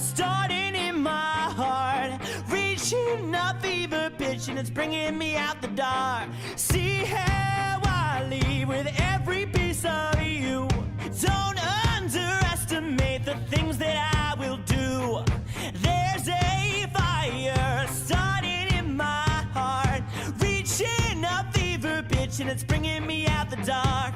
starting in my heart, reaching a fever pitch, and it's bringing me out the dark. See how I leave with every piece of you. Don't underestimate the things that I will do. There's a fire starting in my heart, reaching a fever pitch, and it's bringing me out the dark.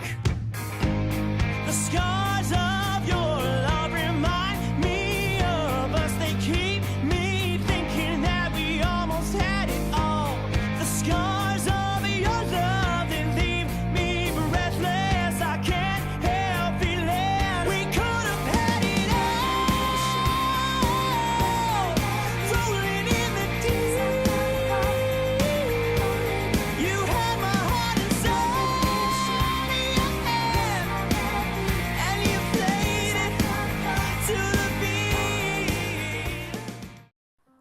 The scars of your love remind me of us. They keep me thinking that we almost had it all. The scars of your love, they leave me breathless. I can't help feeling we could have had it all. Rolling in the deep, you had my heart and soul in your hand, and you played it to the beat.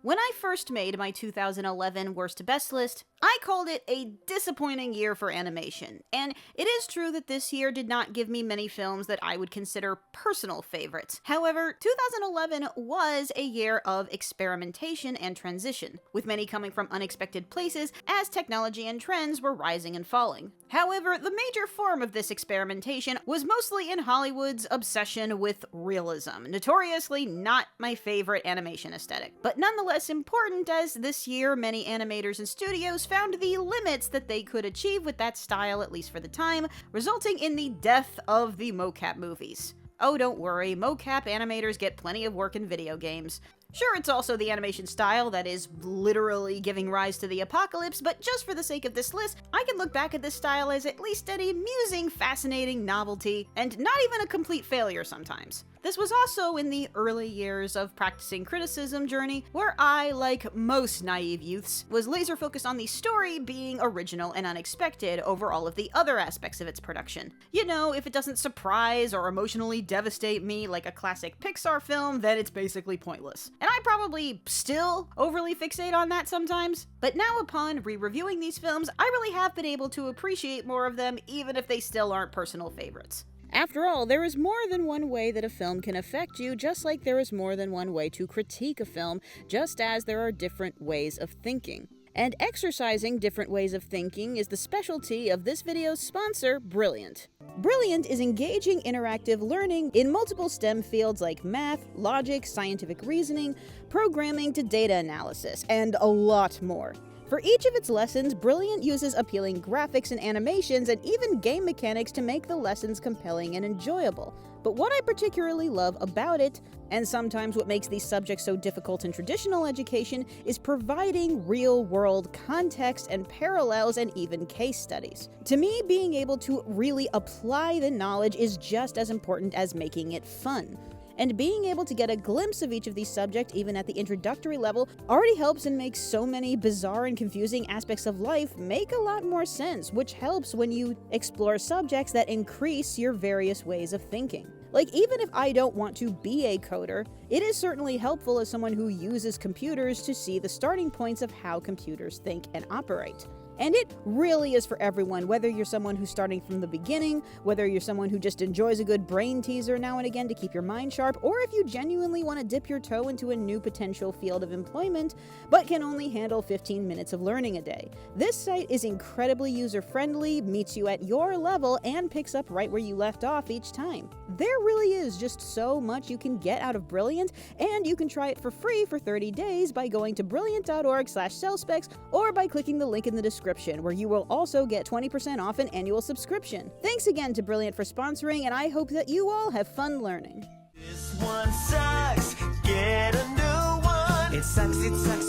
When I first made my 2011 worst to best list, I called it a disappointing year for animation, and it is true that this year did not give me many films that I would consider personal favorites. However, 2011 was a year of experimentation and transition, with many coming from unexpected places as technology and trends were rising and falling. However, the major form of this experimentation was mostly in Hollywood's obsession with realism, notoriously not my favorite animation aesthetic, but nonetheless important, as this year many animators and studios found the limits that they could achieve with that style, at least for the time, resulting in the death of the mocap movies. Oh, don't worry, mocap animators get plenty of work in video games. Sure, it's also the animation style that is literally giving rise to the apocalypse, but just for the sake of this list, I can look back at this style as at least an amusing, fascinating novelty, and not even a complete failure sometimes. This was also in the early years of practicing criticism journey, where I, like most naive youths, was laser focused on the story being original and unexpected over all of the other aspects of its production. You know, if it doesn't surprise or emotionally devastate me like a classic Pixar film, then it's basically pointless. And I probably still overly fixate on that sometimes, but now upon re-reviewing these films, I really have been able to appreciate more of them, even if they still aren't personal favorites. After all, there is more than one way that a film can affect you, just like there is more than one way to critique a film, just as there are different ways of thinking. And exercising different ways of thinking is the specialty of this video's sponsor, Brilliant. Brilliant is engaging interactive learning in multiple STEM fields like math, logic, scientific reasoning, programming to data analysis, and a lot more. For each of its lessons, Brilliant uses appealing graphics and animations and even game mechanics to make the lessons compelling and enjoyable. But what I particularly love about it, and sometimes what makes these subjects so difficult in traditional education, is providing real-world context and parallels and even case studies. To me, being able to really apply the knowledge is just as important as making it fun. And being able to get a glimpse of each of these subjects, even at the introductory level, already helps and makes so many bizarre and confusing aspects of life make a lot more sense, which helps when you explore subjects that increase your various ways of thinking. Like, even if I don't want to be a coder, it is certainly helpful as someone who uses computers to see the starting points of how computers think and operate. And it really is for everyone, whether you're someone who's starting from the beginning, whether you're someone who just enjoys a good brain teaser now and again to keep your mind sharp, or if you genuinely want to dip your toe into a new potential field of employment, but can only handle 15 minutes of learning a day. This site is incredibly user-friendly, meets you at your level, and picks up right where you left off each time. There really is just so much you can get out of Brilliant, and you can try it for free for 30 days by going to brilliant.org/sellspecs or by clicking the link in the description, where you will also get 20% off an annual subscription. Thanks again to Brilliant for sponsoring, and I hope that you all have fun learning. This one sucks, get a new one. It sucks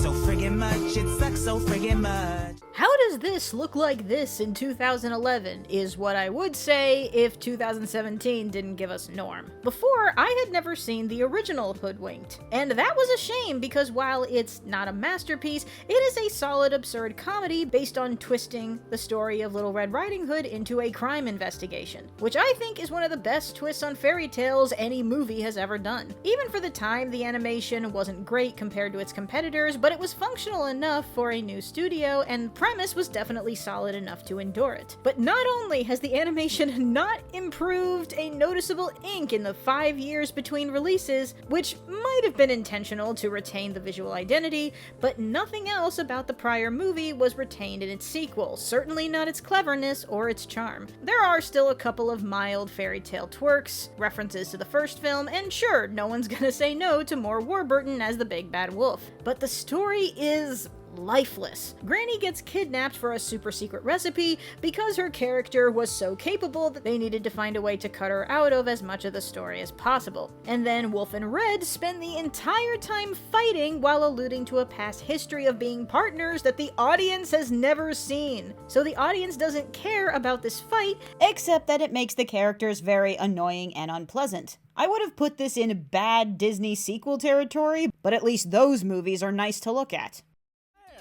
so friggin' much, it sucks so friggin' much. How does this look like this in 2011 is what I would say if 2017 didn't give us Norm. Before, I had never seen the original Hoodwinked, and that was a shame because while it's not a masterpiece, it is a solid absurd comedy based on twisting the story of Little Red Riding Hood into a crime investigation, which I think is one of the best twists on fairy tales any movie has ever done. Even for the time, the animation wasn't great compared to its competitors, but it was functional enough for a new studio, and premise was was definitely solid enough to endure it. But not only has the animation not improved a noticeable ink in the 5 years between releases, which might have been intentional to retain the visual identity, but nothing else about the prior movie was retained in its sequel, certainly not its cleverness or its charm. There are still a couple of mild fairy tale twerks, references to the first film, and sure, no one's gonna say no to more Warburton as the big bad wolf. But the story is lifeless. Granny gets kidnapped for a super secret recipe because her character was so capable that they needed to find a way to cut her out of as much of the story as possible. And then Wolf and Red spend the entire time fighting while alluding to a past history of being partners that the audience has never seen. So the audience doesn't care about this fight, Except that it makes the characters very annoying and unpleasant. I would have put this in bad Disney sequel territory, but at least those movies are nice to look at.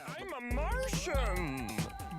I'm a Martian!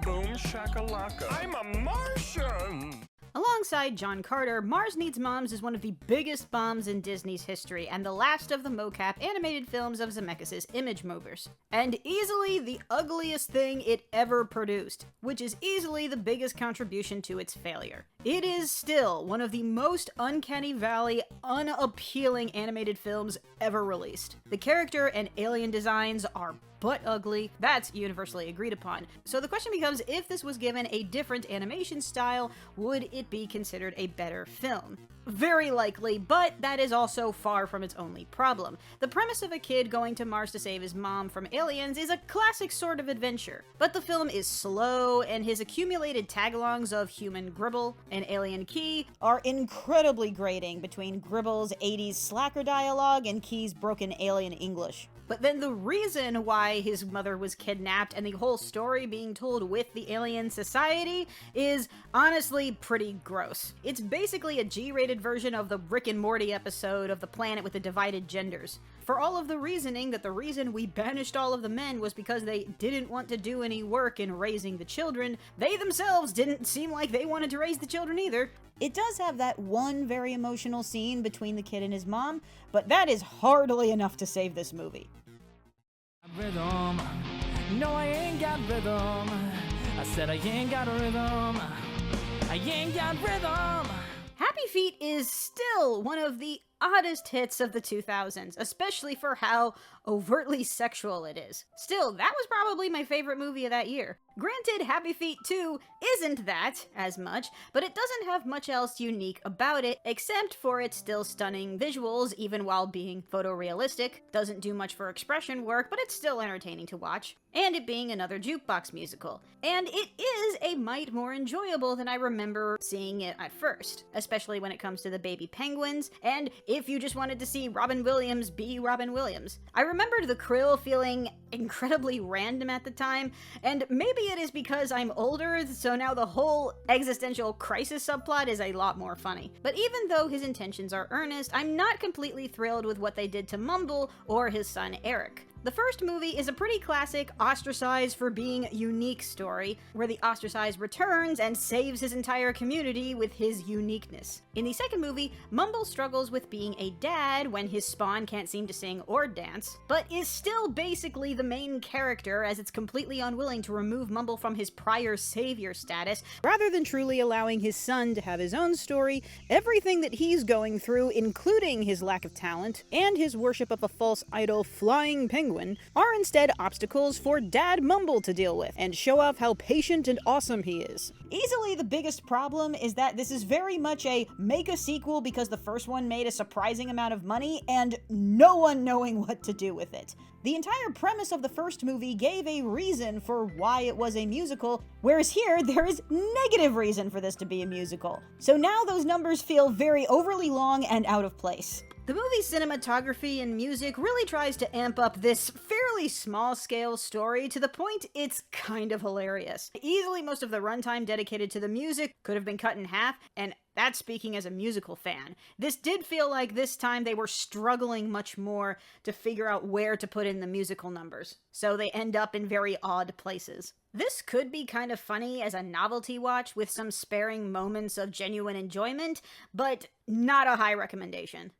Boom shakalaka. I'm a Martian! Alongside John Carter, Mars Needs Moms is one of the biggest bombs in Disney's history, and the last of the mocap animated films of Zemeckis' Image Movers. And easily the ugliest thing it ever produced, which is easily the biggest contribution to its failure. It is still one of the most uncanny valley, unappealing animated films ever released. The character and alien designs are butt ugly, that's universally agreed upon. So the question becomes, if this was given a different animation style, would it be considered a better film? Very likely, but that is also far from its only problem. The premise of a kid going to Mars to save his mom from aliens is a classic sort of adventure, but the film is slow, and his accumulated tagalongs of human Gribble and alien Key are incredibly grating between Gribble's 80s slacker dialogue and Key's broken alien English. But then the reason why his mother was kidnapped and the whole story being told with the alien society is honestly pretty gross. It's basically a G-rated version of the Rick and Morty episode of the planet with the divided genders. For all of the reasoning that the reason we banished all of the men was because they didn't want to do any work in raising the children, they themselves didn't seem like they wanted to raise the children either. It does have that one very emotional scene between the kid and his mom, but that is hardly enough to save this movie. Rhythm. No, I ain't got rhythm. I said I ain't got rhythm. I ain't got rhythm. Happy Feet is still one of the oddest hits of the 2000s, especially for how overtly sexual it is. Still, that was probably my favorite movie of that year. Granted, Happy Feet 2 isn't that as much, but it doesn't have much else unique about it, except for its still stunning visuals, even while being photorealistic. Doesn't do much for expression work, but it's still entertaining to watch. And it being another jukebox musical. And it is a mite more enjoyable than I remember seeing it at first, especially when it comes to the baby penguins, and if you just wanted to see Robin Williams be Robin Williams. I remembered the krill feeling incredibly random at the time, and maybe it is because I'm older, so now the whole existential crisis subplot is a lot more funny. But even though his intentions are earnest, I'm not completely thrilled with what they did to Mumble or his son Eric. The first movie is a pretty classic ostracized for being unique story, where the ostracized returns and saves his entire community with his uniqueness. In the second movie, Mumble struggles with being a dad when his spawn can't seem to sing or dance, but is still basically the main character as it's completely unwilling to remove Mumble from his prior savior status, rather than truly allowing his son to have his own story. Everything that he's going through, including his lack of talent and his worship of a false idol flying penguin, are instead obstacles for Dad Mumble to deal with and show off how patient and awesome he is. Easily the biggest problem is that this is very much a make a sequel because the first one made a surprising amount of money and no one knowing what to do with it. The entire premise of the first movie gave a reason for why it was a musical, whereas here there is negative reason for this to be a musical. So now those numbers feel very overly long and out of place. The movie's cinematography and music really tries to amp up this fairly small-scale story to the point it's kind of hilarious. Easily most of the runtime dedicated to the music could have been cut in half, and that's speaking as a musical fan. This did feel like this time they were struggling much more to figure out where to put in the musical numbers, so they end up in very odd places. This could be kind of funny as a novelty watch with some sparing moments of genuine enjoyment, but not a high recommendation.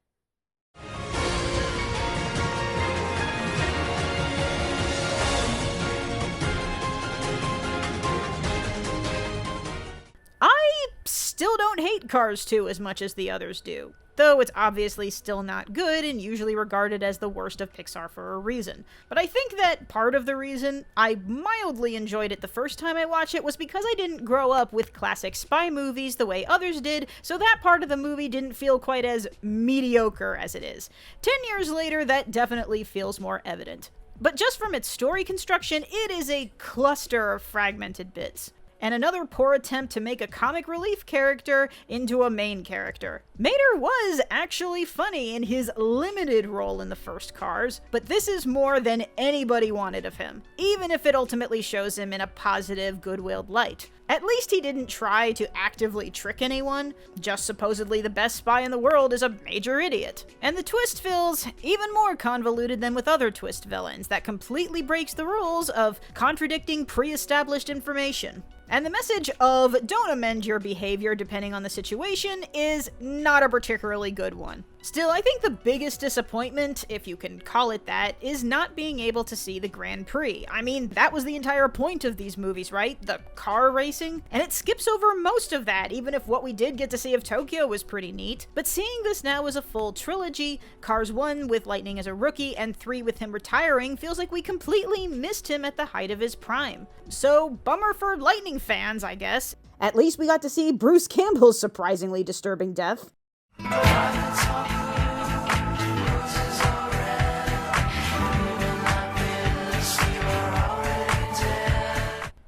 still don't hate Cars 2 as much as the others do. Though it's obviously still not good and usually regarded as the worst of Pixar for a reason. But I think that part of the reason I mildly enjoyed it the first time I watched it was because I didn't grow up with classic spy movies the way others did, so that part of the movie didn't feel quite as mediocre as it is. 10 years later, that definitely feels more evident. But just from its story construction, it is a cluster of fragmented bits. And another poor attempt to make a comic relief character into a main character. Mater was actually funny in his limited role in the first Cars, but this is more than anybody wanted of him, even if it ultimately shows him in a positive, good-willed light. At least he didn't try to actively trick anyone, just supposedly the best spy in the world is a major idiot. And the twist feels even more convoluted than with other twist villains that completely breaks the rules of contradicting pre-established information. And the message of don't amend your behavior depending on the situation is not a particularly good one. Still, I think the biggest disappointment, if you can call it that, is not being able to see the Grand Prix. I mean, that was the entire point of these movies, right? The car racing? And it skips over most of that, even if what we did get to see of Tokyo was pretty neat. But seeing this now as a full trilogy, Cars 1 with Lightning as a rookie, and 3 with him retiring, feels like we completely missed him at the height of his prime. So, bummer for Lightning fans, I guess. At least we got to see Bruce Campbell's surprisingly disturbing death.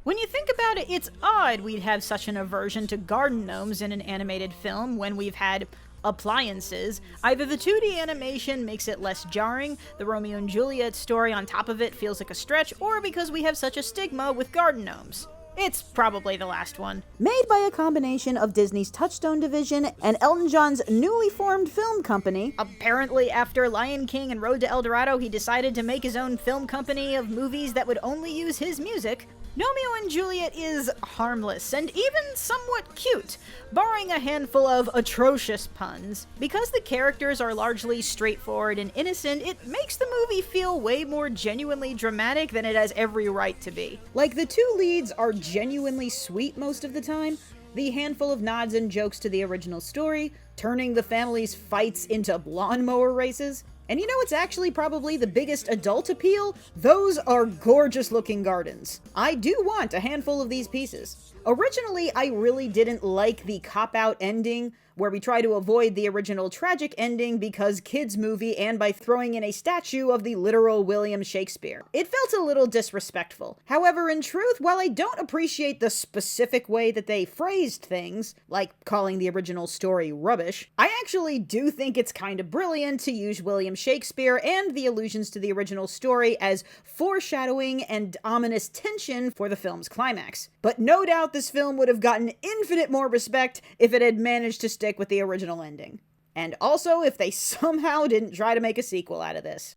When you think about it, it's odd we'd have such an aversion to garden gnomes in an animated film when we've had appliances. Either the 2D animation makes it less jarring, the Romeo and Juliet story on top of it feels like a stretch, or because we have such a stigma with garden gnomes. It's probably the last one. Made by a combination of Disney's Touchstone division and Elton John's newly formed film company. Apparently, after Lion King and Road to El Dorado, he decided to make his own film company of movies that would only use his music. Romeo and Juliet is harmless and even somewhat cute, barring a handful of atrocious puns. Because the characters are largely straightforward and innocent, it makes the movie feel way more genuinely dramatic than it has every right to be. Like, the two leads are genuinely sweet most of the time, the handful of nods and jokes to the original story, turning the family's fights into lawnmower races. And you know what's actually probably the biggest adult appeal? Those are gorgeous looking gardens. I do want a handful of these pieces. Originally, I really didn't like the cop-out ending, where we try to avoid the original tragic ending because kids movie and by throwing in a statue of the literal William Shakespeare. It felt a little disrespectful. However, in truth, while I don't appreciate the specific way that they phrased things, like calling the original story rubbish, I actually do think it's kind of brilliant to use William Shakespeare and the allusions to the original story as foreshadowing and ominous tension for the film's climax. But no doubt this film would have gotten infinite more respect if it had managed to stick with the original ending. And also if they somehow didn't try to make a sequel out of this.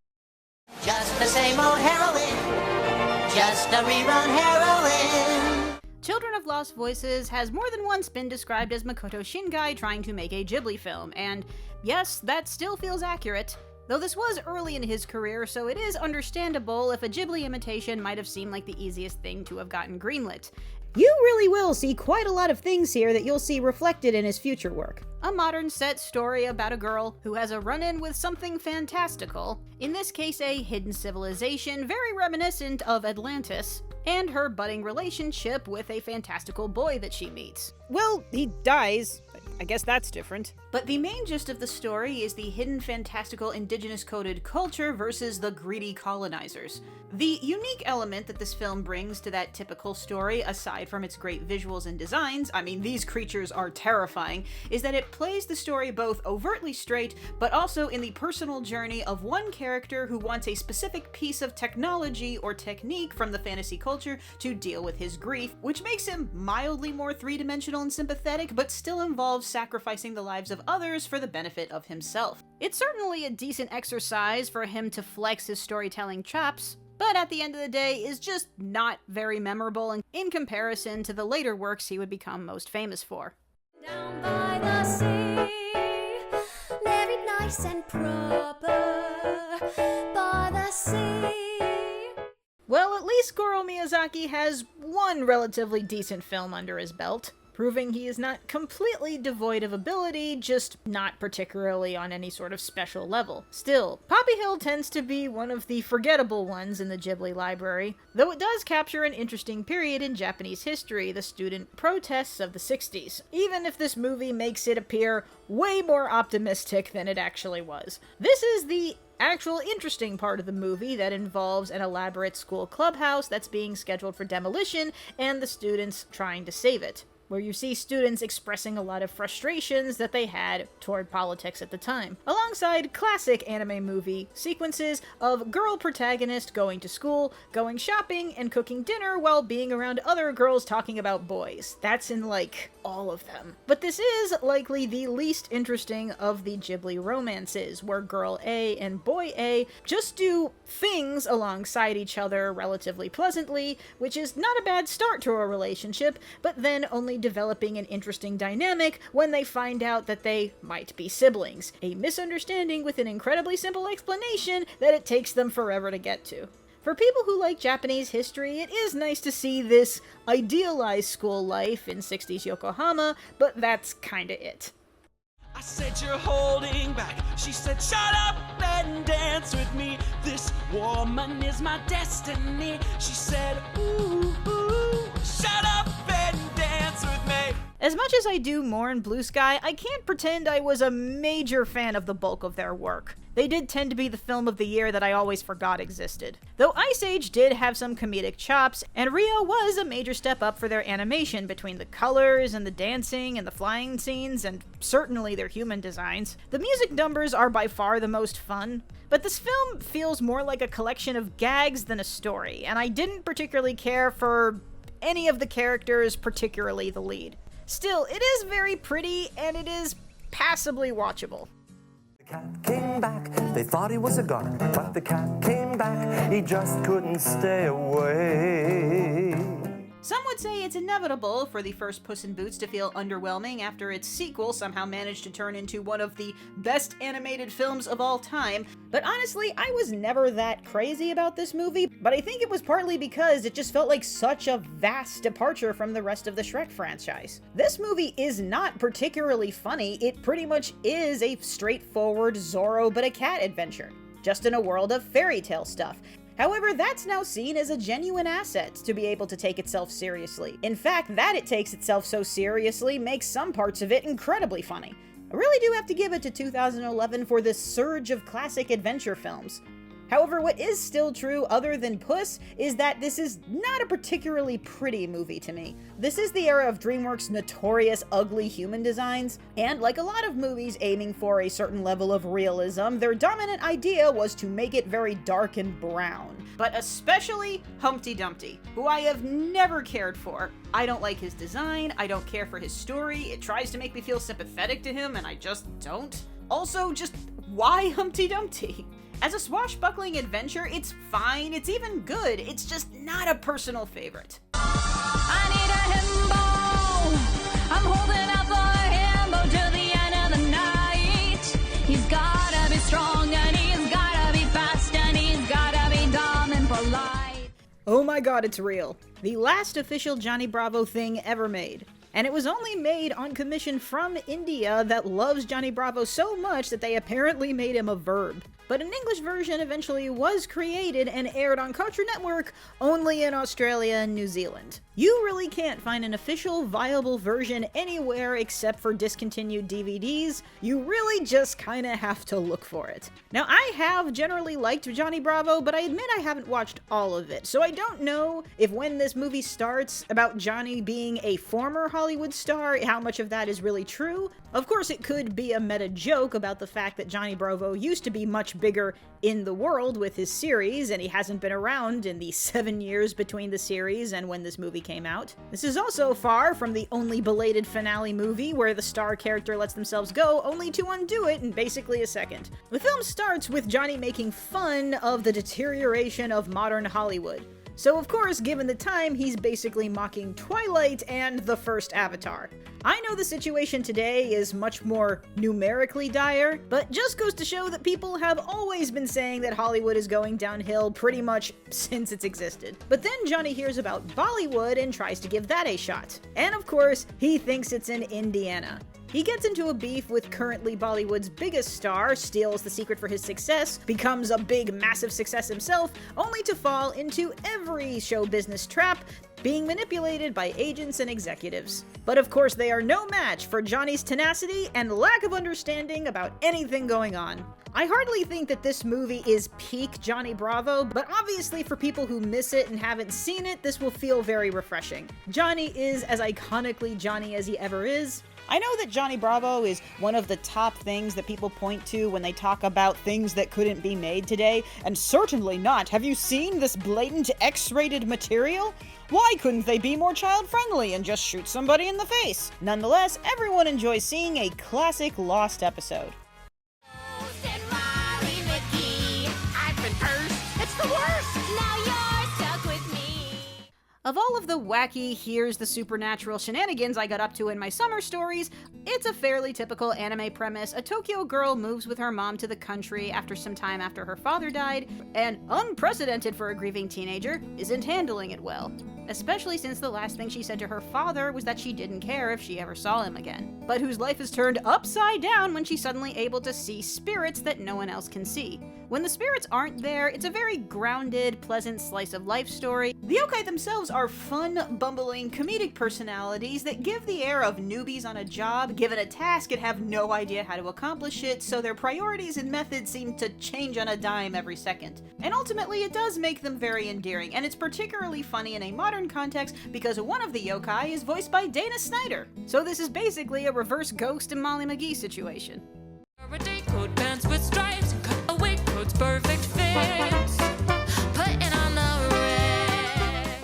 Just the same old heroine, just a rerun heroine. Children of Lost Voices has more than once been described as Makoto Shingai trying to make a Ghibli film, and yes, that still feels accurate. Though this was early in his career, so it is understandable if a Ghibli imitation might have seemed like the easiest thing to have gotten greenlit. You really will see quite a lot of things here that you'll see reflected in his future work. A modern set story about a girl who has a run-in with something fantastical, in this case a hidden civilization very reminiscent of Atlantis, and her budding relationship with a fantastical boy that she meets. Well, he dies. I guess that's different. But the main gist of the story is the hidden fantastical indigenous coded culture versus the greedy colonizers. The unique element that this film brings to that typical story, aside from its great visuals and designs, I mean these creatures are terrifying, is that it plays the story both overtly straight, but also in the personal journey of one character who wants a specific piece of technology or technique from the fantasy culture to deal with his grief, which makes him mildly more three-dimensional and sympathetic, but still involves sacrificing the lives of others for the benefit of himself. It's certainly a decent exercise for him to flex his storytelling chops, but at the end of the day is just not very memorable in comparison to the later works he would become most famous for. Down by the sea, living nice and proper by the sea. Well, at least Goro Miyazaki has one relatively decent film under his belt. proving he is not completely devoid of ability, just not particularly on any sort of special level. Still, Poppy Hill tends to be one of the forgettable ones in the Ghibli library, though it does capture an interesting period in Japanese history, the student protests of the 60s, even if this movie makes it appear way more optimistic than it actually was. This is the actual interesting part of the movie that involves an elaborate school clubhouse that's being scheduled for demolition and the students trying to save it, where you see students expressing a lot of frustrations that they had toward politics at the time, alongside classic anime movie sequences of girl protagonist going to school, going shopping, and cooking dinner while being around other girls talking about boys. That's in, like, all of them. But this is likely the least interesting of the Ghibli romances, where girl A and boy A just do things alongside each other relatively pleasantly, which is not a bad start to a relationship, but then only developing an interesting dynamic when they find out that they might be siblings. A misunderstanding with an incredibly simple explanation that it takes them forever to get to. For people who like Japanese history, it is nice to see this idealized school life in 60s Yokohama, but that's kinda it. I said you're holding back. She said shut up and dance with me. This woman is my destiny. She said ooh, ooh, shut up and dance with me. As much as I do mourn Blue Sky, I can't pretend I was a major fan of the bulk of their work. They did tend to be the film of the year that I always forgot existed. Though Ice Age did have some comedic chops, and Rio was a major step up for their animation between the colors and the dancing and the flying scenes, and certainly their human designs. The music numbers are by far the most fun, but this film feels more like a collection of gags than a story, and I didn't particularly care for any of the characters, particularly the lead. Still, it is very pretty, and it is passably watchable. The cat came back, they thought he was a goner, but the cat came back, he just couldn't stay away. Some would say it's inevitable for the first Puss in Boots to feel underwhelming after its sequel somehow managed to turn into one of the best animated films of all time, but honestly, I was never that crazy about this movie, but I think it was partly because it just felt like such a vast departure from the rest of the Shrek franchise. This movie is not particularly funny, it pretty much is a straightforward Zorro but a cat adventure, just in a world of fairy tale stuff. However, that's now seen as a genuine asset to be able to take itself seriously. In fact, that it takes itself so seriously makes some parts of it incredibly funny. I really do have to give it to 2011 for this surge of classic adventure films. However, what is still true other than Puss is that this is not a particularly pretty movie to me. This is the era of DreamWorks' notorious ugly human designs, and like a lot of movies aiming for a certain level of realism, their dominant idea was to make it very dark and brown. But especially Humpty Dumpty, who I have never cared for. I don't like his design, I don't care for his story, it tries to make me feel sympathetic to him and I just don't. Also, just why Humpty Dumpty? As a swashbuckling adventure, it's fine, it's even good, it's just not a personal favorite. I need a himbo. I'm holding out for a himbo till the end of the night. He's gotta be strong and he's gotta be fast and he's gotta be dumb and polite. Oh my god, it's real. The last official Johnny Bravo thing ever made. And it was only made on commission from India that loves Johnny Bravo so much that they apparently made him a verb. But an English version eventually was created and aired on Cartoon Network only in Australia and New Zealand. You really can't find an official viable version anywhere except for discontinued DVDs. You really just kinda have to look for it. Now, I have generally liked Johnny Bravo, but I admit I haven't watched all of it, so I don't know if when this movie starts about Johnny being a former Hollywood star, how much of that is really true. Of course, it could be a meta joke about the fact that Johnny Bravo used to be much bigger in the world with his series, and he hasn't been around in the 7 years between the series and when this movie came out. This is also far from the only belated finale movie where the star character lets themselves go, only to undo it in basically a second. The film starts with Johnny making fun of the deterioration of modern Hollywood. So of course, given the time, he's basically mocking Twilight and the first Avatar. I know the situation today is much more numerically dire, but just goes to show that people have always been saying that Hollywood is going downhill pretty much since it's existed. But then Johnny hears about Bollywood and tries to give that a shot. And of course, he thinks it's in Indiana. He gets into a beef with currently Bollywood's biggest star, steals the secret for his success, becomes a big, massive success himself, only to fall into every show business trap, being manipulated by agents and executives. But of course they are no match for Johnny's tenacity and lack of understanding about anything going on. I hardly think that this movie is peak Johnny Bravo, but obviously for people who miss it and haven't seen it, this will feel very refreshing. Johnny is as iconically Johnny as he ever is. I know that Johnny Bravo is one of the top things that people point to when they talk about things that couldn't be made today, and certainly not. Have you seen this blatant X-rated material? Why couldn't they be more child-friendly and just shoot somebody in the face? Nonetheless, everyone enjoys seeing a classic Lost episode. Of all of the wacky, here's the supernatural shenanigans I got up to in my summer stories, it's a fairly typical anime premise. A Tokyo girl moves with her mom to the country after some time after her father died, and unprecedented for a grieving teenager, isn't handling it well. Especially since the last thing she said to her father was that she didn't care if she ever saw him again, but whose life is turned upside down when she's suddenly able to see spirits that no one else can see. When the spirits aren't there, it's a very grounded, pleasant slice of life story. The yokai themselves are fun, bumbling, comedic personalities that give the air of newbies on a job, given a task and have no idea how to accomplish it, so their priorities and methods seem to change on a dime every second. And ultimately, it does make them very endearing, and it's particularly funny in a modern context because one of the yokai is voiced by Dana Snyder. So this is basically a reverse Ghost and Molly McGee situation. Coat pants with stripes and cutaway coats, perfect fits. Putting on the red.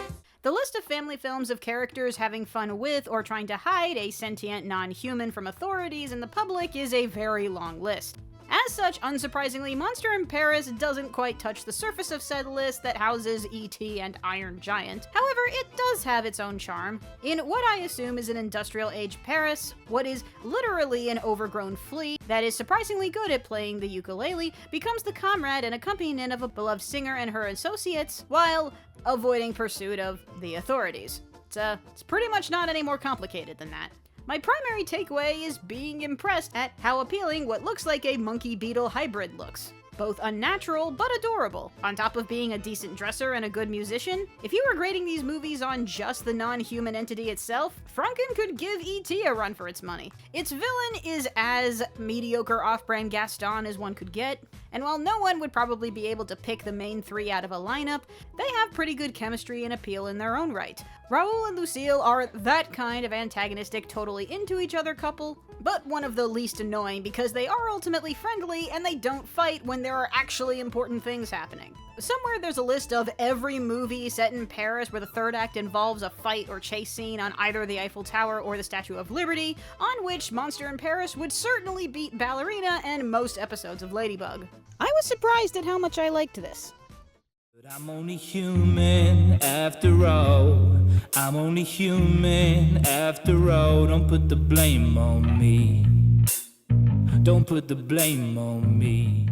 The list of family films of characters having fun with or trying to hide a sentient non-human from authorities and the public is a very long list. As such, unsurprisingly, Monster in Paris doesn't quite touch the surface of said list that houses E.T. and Iron Giant. However, it does have its own charm. In what I assume is an industrial-age Paris, what is literally an overgrown flea that is surprisingly good at playing the ukulele becomes the comrade and accompaniment of a beloved singer and her associates, while avoiding pursuit of the authorities. It's pretty much not any more complicated than that. My primary takeaway is being impressed at how appealing what looks like a monkey-beetle hybrid looks. Both unnatural, but adorable. On top of being a decent dresser and a good musician, if you were grading these movies on just the non-human entity itself, Franken could give E.T. a run for its money. Its villain is as mediocre off-brand Gaston as one could get, and while no one would probably be able to pick the main three out of a lineup, they have pretty good chemistry and appeal in their own right. Raoul and Lucille are that kind of antagonistic, totally into each other couple, but one of the least annoying because they are ultimately friendly and they don't fight when there are actually important things happening. Somewhere there's a list of every movie set in Paris where the third act involves a fight or chase scene on either the Eiffel Tower or the Statue of Liberty, on which Monster in Paris would certainly beat Ballerina and most episodes of Ladybug. I was surprised at how much I liked this. But I'm only human after all. I'm only human after all. Don't put the blame on me. Don't put the blame on me.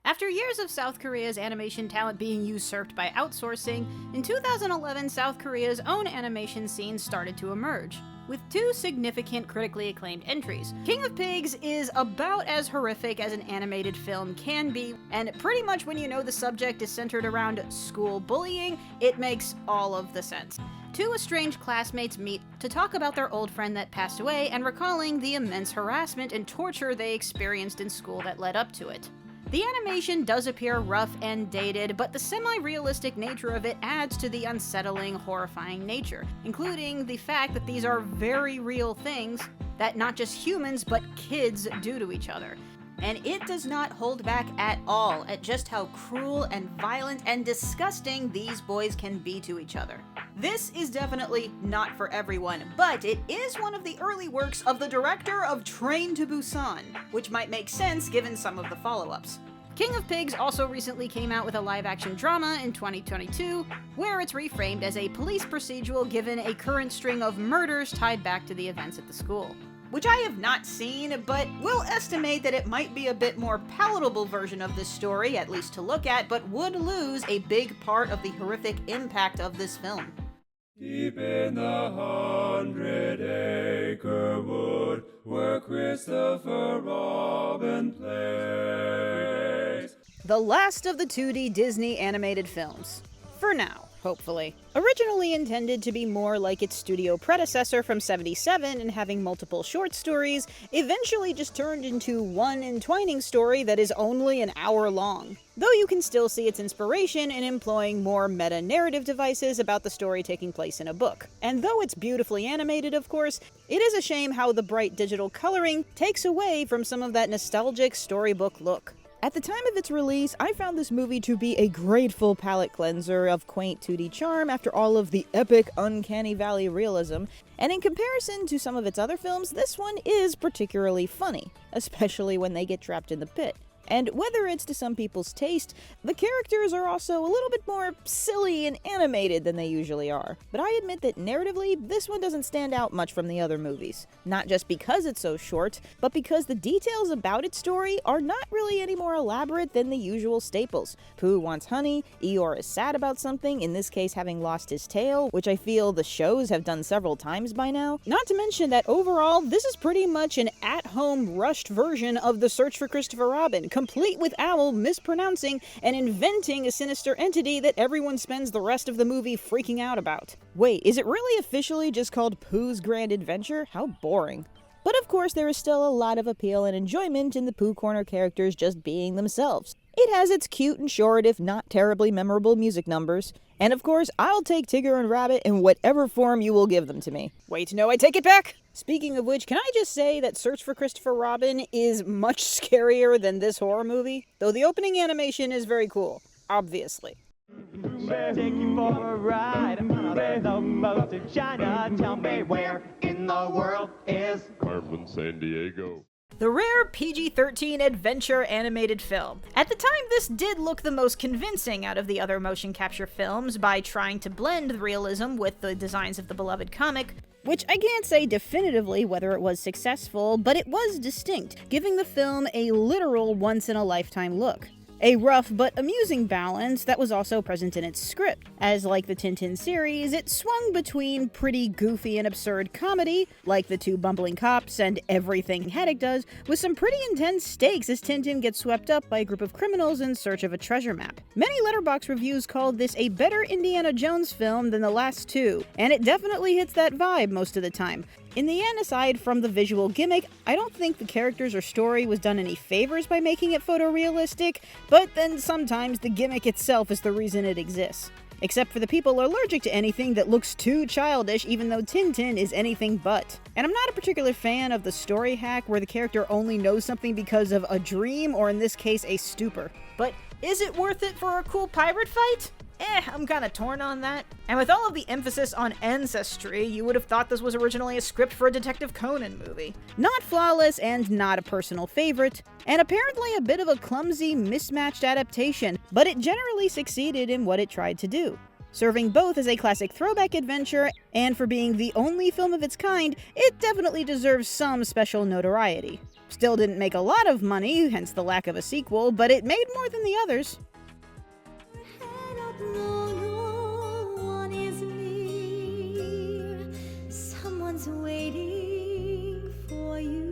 After years of South Korea's animation talent being usurped by outsourcing, in 2011 South Korea's own animation scene started to emerge, with two significant critically acclaimed entries. King of Pigs is about as horrific as an animated film can be, and pretty much when you know the subject is centered around school bullying, it makes all of the sense. Two estranged classmates meet to talk about their old friend that passed away and recalling the immense harassment and torture they experienced in school that led up to it. The animation does appear rough and dated, but the semi-realistic nature of it adds to the unsettling, horrifying nature, including the fact that these are very real things that not just humans, but kids do to each other. And it does not hold back at all at just how cruel and violent and disgusting these boys can be to each other. This is definitely not for everyone, but it is one of the early works of the director of Train to Busan, which might make sense given some of the follow-ups. King of Pigs also recently came out with a live-action drama in 2022, where it's reframed as a police procedural given a current string of murders tied back to the events at the school. Which I have not seen, but will estimate that it might be a bit more palatable version of this story, at least to look at, but would lose a big part of the horrific impact of this film. Deep in the 100-acre wood, where Christopher Robin plays. The last of the 2D Disney animated films. For now, hopefully. Originally intended to be more like its studio predecessor from '77 and having multiple short stories, eventually just turned into one entwining story that is only an hour long. Though you can still see its inspiration in employing more meta-narrative devices about the story taking place in a book. And though it's beautifully animated, of course, it is a shame how the bright digital coloring takes away from some of that nostalgic storybook look. At the time of its release, I found this movie to be a grateful palate cleanser of quaint 2D charm after all of the epic uncanny valley realism, and in comparison to some of its other films, this one is particularly funny, especially when they get trapped in the pit. And whether it's to some people's taste, the characters are also a little bit more silly and animated than they usually are. But I admit that narratively, this one doesn't stand out much from the other movies. Not just because it's so short, but because the details about its story are not really any more elaborate than the usual staples. Pooh wants honey, Eeyore is sad about something, in this case having lost his tail, which I feel the shows have done several times by now. Not to mention that overall, this is pretty much an at-home rushed version of The Search for Christopher Robin, complete with Owl mispronouncing and inventing a sinister entity that everyone spends the rest of the movie freaking out about. Wait, is it really officially just called Pooh's Grand Adventure? How boring. But of course there is still a lot of appeal and enjoyment in the Pooh Corner characters just being themselves. It has its cute and short, if not terribly memorable music numbers. And of course, I'll take Tigger and Rabbit in whatever form you will give them to me. Wait, no, I take it back! Speaking of which, can I just say that Search for Christopher Robin is much scarier than this horror movie? Though the opening animation is very cool, obviously. Take you for a ride. There's the most in China. Tell me where in the world is Carmen Sandiego. The rare PG-13 adventure animated film. At the time, this did look the most convincing out of the other motion capture films by trying to blend the realism with the designs of the beloved comic. Which I can't say definitively whether it was successful, but it was distinct, giving the film a literal once-in-a-lifetime look. A rough but amusing balance that was also present in its script, as like the TinTin series, it swung between pretty goofy and absurd comedy, like the two bumbling cops and everything Haddock does, with some pretty intense stakes as Tintin gets swept up by a group of criminals in search of a treasure map. Many Letterboxd reviews called this a better Indiana Jones film than the last two, and it definitely hits that vibe most of the time. In the end, aside from the visual gimmick, I don't think the characters or story was done any favors by making it photorealistic, but then sometimes the gimmick itself is the reason it exists. Except for the people allergic to anything that looks too childish, even though Tintin is anything but. And I'm not a particular fan of the story hack where the character only knows something because of a dream, or in this case, a stupor. But is it worth it for a cool pirate fight? I'm kinda torn on that. And with all of the emphasis on ancestry, you would have thought this was originally a script for a Detective Conan movie. Not flawless and not a personal favorite, and apparently a bit of a clumsy, mismatched adaptation, but it generally succeeded in what it tried to do. Serving both as a classic throwback adventure, and for being the only film of its kind, it definitely deserves some special notoriety. Still didn't make a lot of money, hence the lack of a sequel, but it made more than the others. Waiting for you.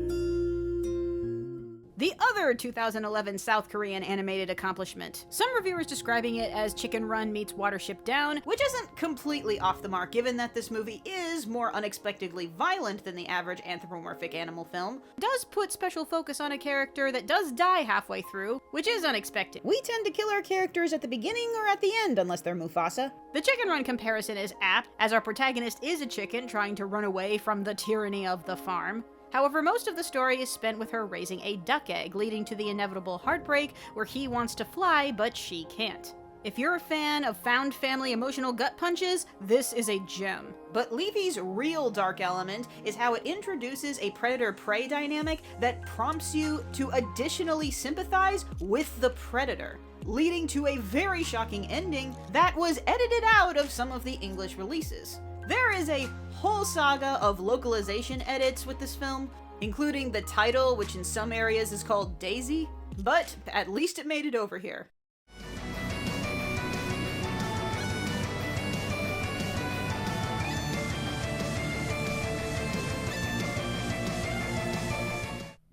The other 2011 South Korean animated accomplishment. Some reviewers describing it as Chicken Run meets Watership Down, which isn't completely off the mark given that this movie is more unexpectedly violent than the average anthropomorphic animal film, does put special focus on a character that does die halfway through, which is unexpected. We tend to kill our characters at the beginning or at the end, unless they're Mufasa. The Chicken Run comparison is apt, as our protagonist is a chicken trying to run away from the tyranny of the farm. However, most of the story is spent with her raising a duck egg, leading to the inevitable heartbreak where he wants to fly, but she can't. If you're a fan of found family emotional gut punches, this is a gem. But Levy's real dark element is how it introduces a predator-prey dynamic that prompts you to additionally sympathize with the predator, leading to a very shocking ending that was edited out of some of the English releases. There is a whole saga of localization edits with this film, including the title, which in some areas is called Daisy, but at least it made it over here.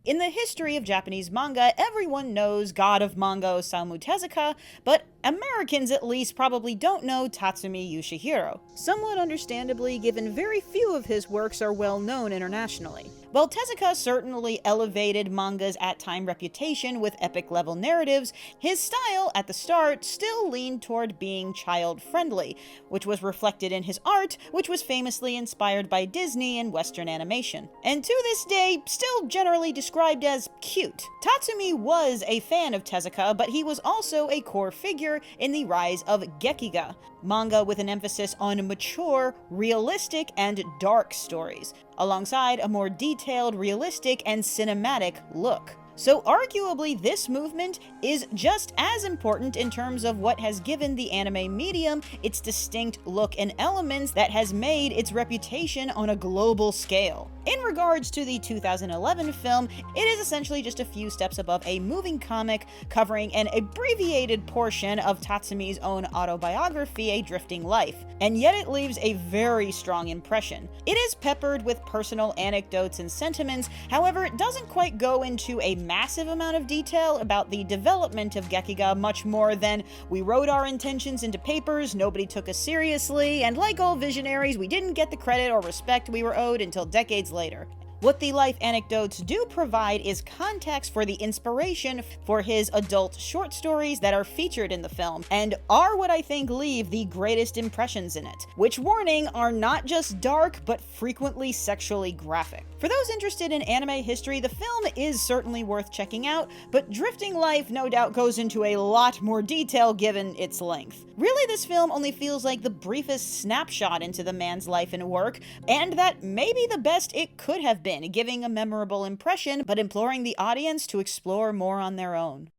In the history of Japanese manga, everyone knows God of Manga Osamu Tezuka, but Americans at least probably don't know Tatsumi Yoshihiro, somewhat understandably given very few of his works are well known internationally. While Tezuka certainly elevated manga's at-time reputation with epic-level narratives, his style, at the start, still leaned toward being child-friendly, which was reflected in his art, which was famously inspired by Disney and Western animation, and to this day, still generally described as cute. Tatsumi was a fan of Tezuka, but he was also a core figure in the rise of Gekiga, manga with an emphasis on mature, realistic, and dark stories, alongside a more detailed, realistic, and cinematic look. So arguably, this movement is just as important in terms of what has given the anime medium its distinct look and elements that has made its reputation on a global scale. In regards to the 2011 film, it is essentially just a few steps above a moving comic covering an abbreviated portion of Tatsumi's own autobiography, A Drifting Life, and yet it leaves a very strong impression. It is peppered with personal anecdotes and sentiments, however, it doesn't quite go into a massive amount of detail about the development of Gekiga, much more than we wrote our intentions into papers, nobody took us seriously, and like all visionaries, we didn't get the credit or respect we were owed until decades later. What the life anecdotes do provide is context for the inspiration for his adult short stories that are featured in the film, and are what I think leave the greatest impressions in it, which, warning, are not just dark, but frequently sexually graphic. For those interested in anime history, the film is certainly worth checking out, but Drifting Life no doubt goes into a lot more detail given its length. Really, this film only feels like the briefest snapshot into the man's life and work, and that may be the best it could have been, giving a memorable impression, but imploring the audience to explore more on their own.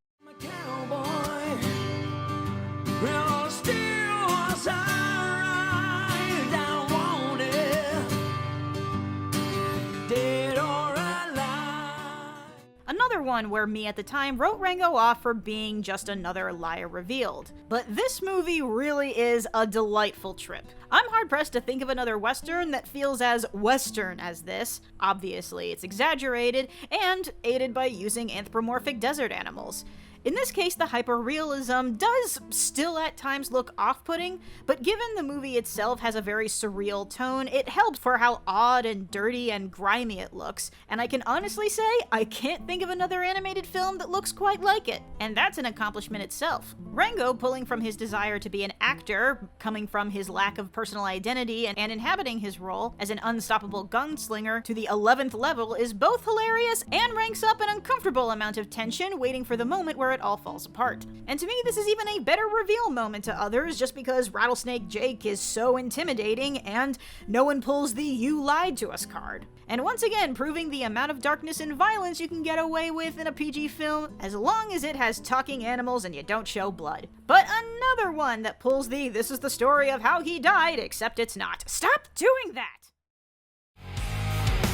Another one where me at the time wrote Rango off for being just another liar revealed. But this movie really is a delightful trip. I'm hard-pressed to think of another Western that feels as Western as this. Obviously, it's exaggerated, and aided by using anthropomorphic desert animals. In this case, the hyperrealism does still at times look off-putting, but given the movie itself has a very surreal tone, it helps for how odd and dirty and grimy it looks, and I can honestly say I can't think of another animated film that looks quite like it, and that's an accomplishment itself. Rango, pulling from his desire to be an actor, coming from his lack of personal identity, and inhabiting his role as an unstoppable gunslinger to the 11th level, is both hilarious and ranks up an uncomfortable amount of tension waiting for the moment where it all falls apart. And to me, this is even a better reveal moment to others, just because Rattlesnake Jake is so intimidating and no one pulls the "you lied to us" card. And once again, proving the amount of darkness and violence you can get away with in a PG film, as long as it has talking animals and you don't show blood. But another one that pulls the "this is the story of how he died, except it's not." Stop doing that!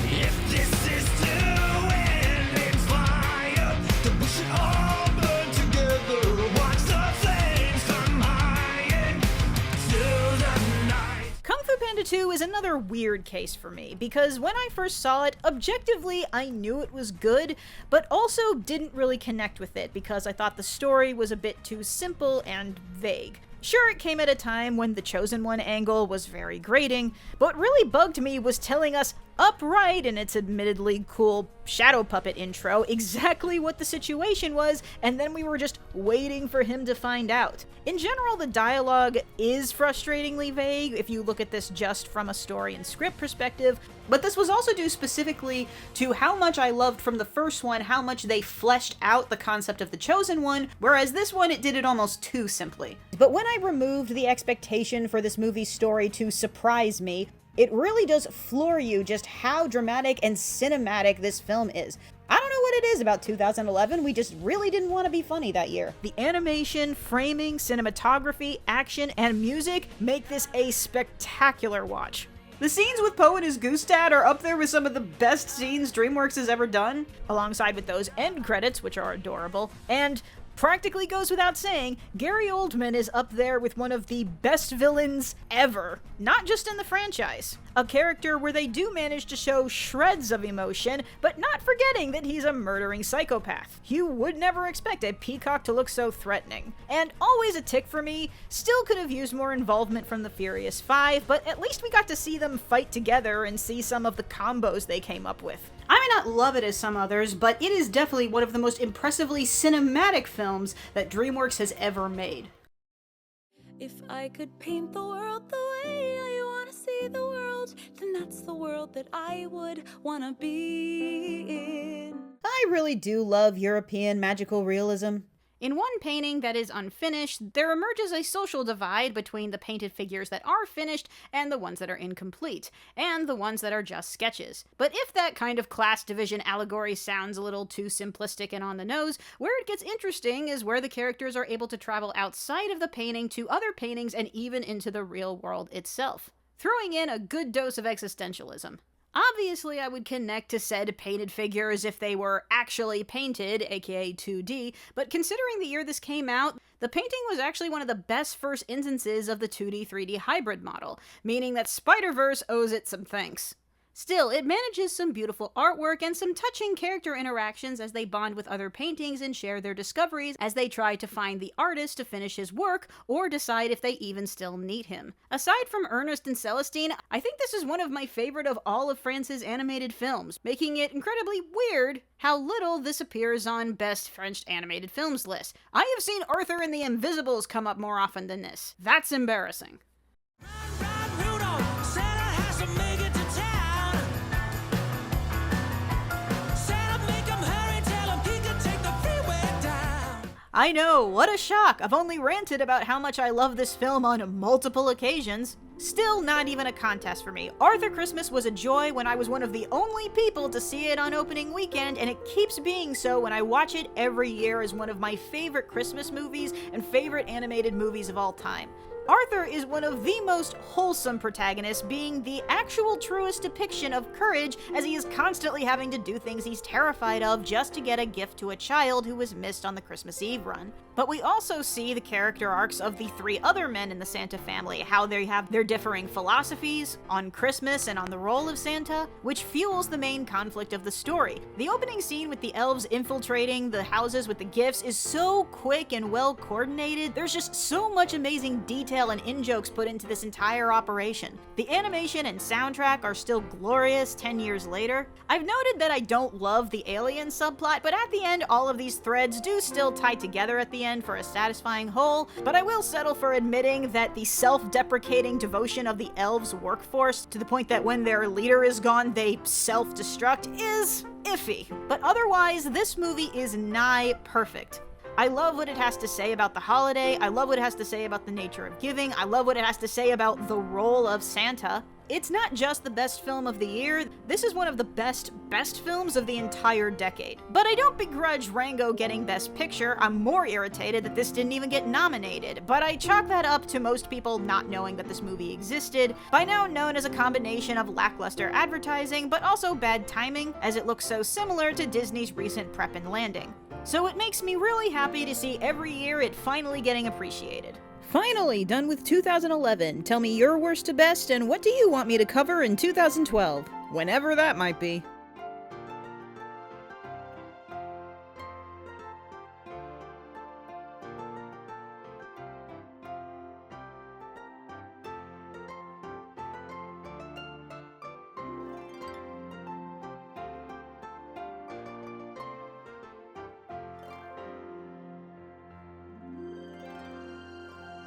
If this is to end in fire, then we should all burn together. Watch the flames come high into the night. Kung Fu Panda 2 is another weird case for me, because when I first saw it, objectively I knew it was good, but also didn't really connect with it because I thought the story was a bit too simple and vague. Sure, it came at a time when the Chosen One angle was very grating, but what really bugged me was telling us upright in its admittedly cool shadow puppet intro exactly what the situation was, and then we were just waiting for him to find out. In general, the dialogue is frustratingly vague if you look at this just from a story and script perspective, but this was also due specifically to how much I loved from the first one, how much they fleshed out the concept of the Chosen One, whereas this one, it did it almost too simply. But when I removed the expectation for this movie's story to surprise me, it really does floor you just how dramatic and cinematic this film is. I don't know what it is about 2011, we just really didn't want to be funny that year. The animation, framing, cinematography, action, and music make this a spectacular watch. The scenes with Poe and his goose dad are up there with some of the best scenes DreamWorks has ever done, alongside with those end credits, which are adorable, and practically goes without saying, Gary Oldman is up there with one of the best villains ever, not just in the franchise. A character where they do manage to show shreds of emotion, but not forgetting that he's a murdering psychopath. You would never expect a peacock to look so threatening. And always a tick for me, still could have used more involvement from the Furious Five, but at least we got to see them fight together and see some of the combos they came up with. I may not love it as some others, but it is definitely one of the most impressively cinematic films that DreamWorks has ever made. If I could paint the world the way I want to see the world, then that's the world that I would want to be in. I really do love European magical realism. In one painting that is unfinished, there emerges a social divide between the painted figures that are finished and the ones that are incomplete, and the ones that are just sketches. But if that kind of class division allegory sounds a little too simplistic and on the nose, where it gets interesting is where the characters are able to travel outside of the painting to other paintings and even into the real world itself, throwing in a good dose of existentialism. Obviously, I would connect to said painted figures if they were actually painted, aka 2D, but considering the year this came out, the painting was actually one of the best first instances of the 2D-3D hybrid model, meaning that Spider-Verse owes it some thanks. Still, it manages some beautiful artwork and some touching character interactions as they bond with other paintings and share their discoveries as they try to find the artist to finish his work or decide if they even still need him. Aside from Ernest and Celestine, I think this is one of my favorite of all of France's animated films, making it incredibly weird how little this appears on Best French Animated Films list. I have seen Arthur and the Invisibles come up more often than this. That's embarrassing. I know, what a shock! I've only ranted about how much I love this film on multiple occasions. Still not even a contest for me. Arthur Christmas was a joy when I was one of the only people to see it on opening weekend, and it keeps being so when I watch it every year as one of my favorite Christmas movies and favorite animated movies of all time. Arthur is one of the most wholesome protagonists, being the actual truest depiction of courage as he is constantly having to do things he's terrified of just to get a gift to a child who was missed on the Christmas Eve run. But we also see the character arcs of the three other men in the Santa family, how they have their differing philosophies on Christmas and on the role of Santa, which fuels the main conflict of the story. The opening scene with the elves infiltrating the houses with the gifts is so quick and well coordinated. There's just so much amazing detail and in-jokes put into this entire operation. The animation and soundtrack are still glorious 10 years later. I've noted that I don't love the alien subplot, but at the end all of these threads do still tie together at the end for a satisfying whole, but I will settle for admitting that the self-deprecating devotion of the elves' workforce, to the point that when their leader is gone they self-destruct, is iffy. But otherwise, this movie is nigh perfect. I love what it has to say about the holiday, I love what it has to say about the nature of giving, I love what it has to say about the role of Santa. It's not just the best film of the year, this is one of the best films of the entire decade. But I don't begrudge Rango getting Best Picture, I'm more irritated that this didn't even get nominated, but I chalk that up to most people not knowing that this movie existed, by now known as a combination of lackluster advertising, but also bad timing, as it looks so similar to Disney's recent Prep and Landing. So it makes me really happy to see every year it finally getting appreciated. Finally, done with 2011. Tell me your worst to best, and what do you want me to cover in 2012? Whenever that might be.